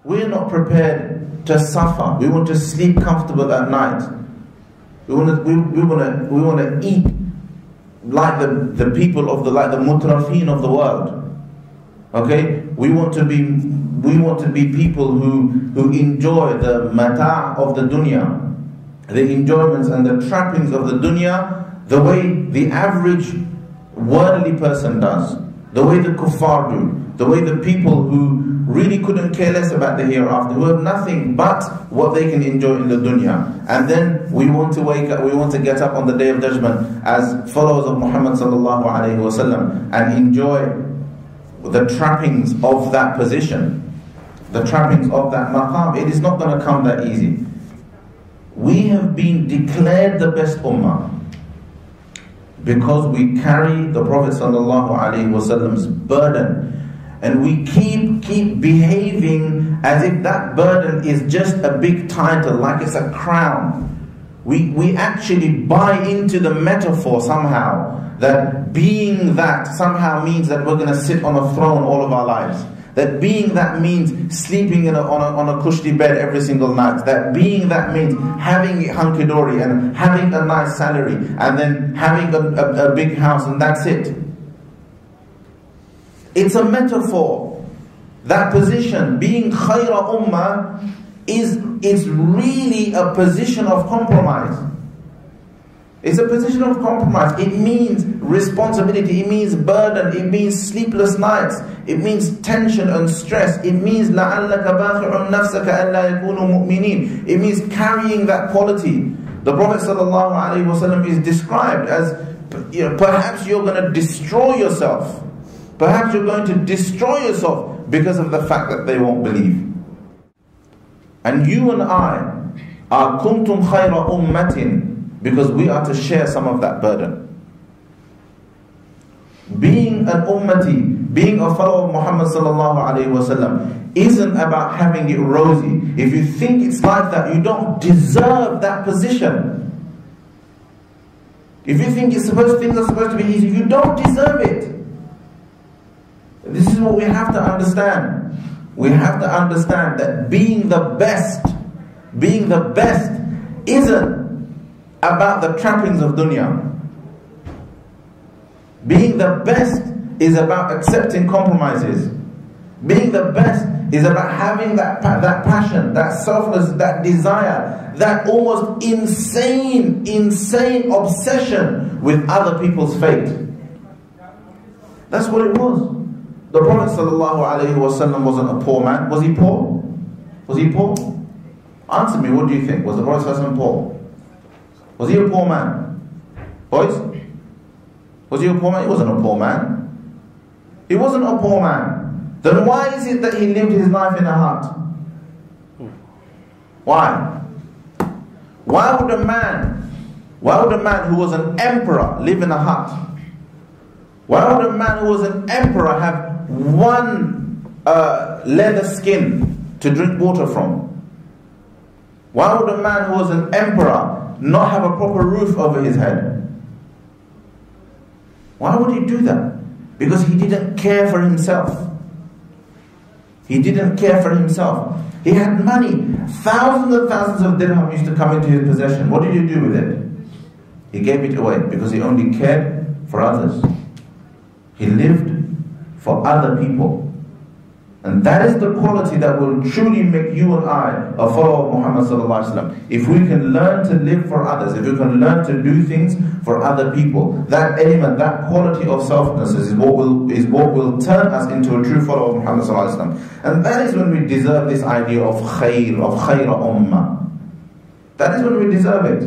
We're not prepared to suffer. We want to sleep comfortable at night. We want to eat like the people of the mutrafin of the world. Okay, we want to be people who enjoy the mata' of the dunya, the enjoyments and the trappings of the dunya, the way the average worldly person does, the way the kuffar do, the way the people who really couldn't care less about the hereafter, who have nothing but what they can enjoy in the dunya. And then we want to wake up, we want to get up on the Day of Judgment as followers of Muhammad sallallahu alaihi wasallam and enjoy the trappings of that position, the trappings of that maqam. It is not going to come that easy. We have been declared the best ummah because we carry the Prophet ﷺ's burden, and we keep behaving as if that burden is just a big title, like it's a crown. We actually buy into the metaphor somehow that being that somehow means that we're going to sit on a throne all of our lives. That being that means sleeping on a cushy bed every single night. That being that means having hunky-dory and having a nice salary and then having a big house, and that's it. It's a metaphor. That position, being khayra ummah, is really a position of compromise. It's a position of compromise. It means responsibility, it means burden, it means sleepless nights, it means tension and stress, it means لَعَلَّكَ بَاخِعٌ نَفْسَكَ أَلَّا يَكُونُوا مُؤْمِنِينَ. It means carrying that quality. The Prophet ﷺ is described as, perhaps you're going to destroy yourself. Perhaps you're going to destroy yourself because of the fact that they won't believe. And you and I are kuntum khayra ummatin, because we are to share some of that burden. Being an ummati, being a follower of Muhammad sallallahu alaihi wasallam, isn't about having it rosy. If you think it's like that, you don't deserve that position. If you think things are supposed to be easy, you don't deserve it. This is what we have to understand. We have to understand that being the best isn't about the trappings of dunya. Being the best is about accepting compromises. Being the best is about having that passion, that selfless, that desire, that almost insane obsession with other people's fate. That's what it was. The Prophet ﷺ wasn't a poor man. Was he poor? Was he poor? Answer me, what do you think? Was the Prophet ﷺ poor? Was he a poor man? Boys? Was he a poor man? He wasn't a poor man. He wasn't a poor man. Then why is it that he lived his life in a hut? Why? Why would a man who was an emperor live in a hut? Why would a man who was an emperor have one leather skin to drink water from? Why would a man who was an emperor not have a proper roof over his head? Why would he do that? Because he didn't care for himself. He didn't care for himself. He had money. Thousands and thousands of dirham used to come into his possession. What did he do with it? He gave it away because he only cared for others. He lived for other people. And that is the quality that will truly make you and I a follower of Muhammad sallallahu alaihi wasallam. If we can learn to live for others, if we can learn to do things for other people, that element, that quality of selflessness is what will turn us into a true follower of Muhammad sallallahu alaihi wasallam. And that is when we deserve this idea of khayra ummah. That is when we deserve it.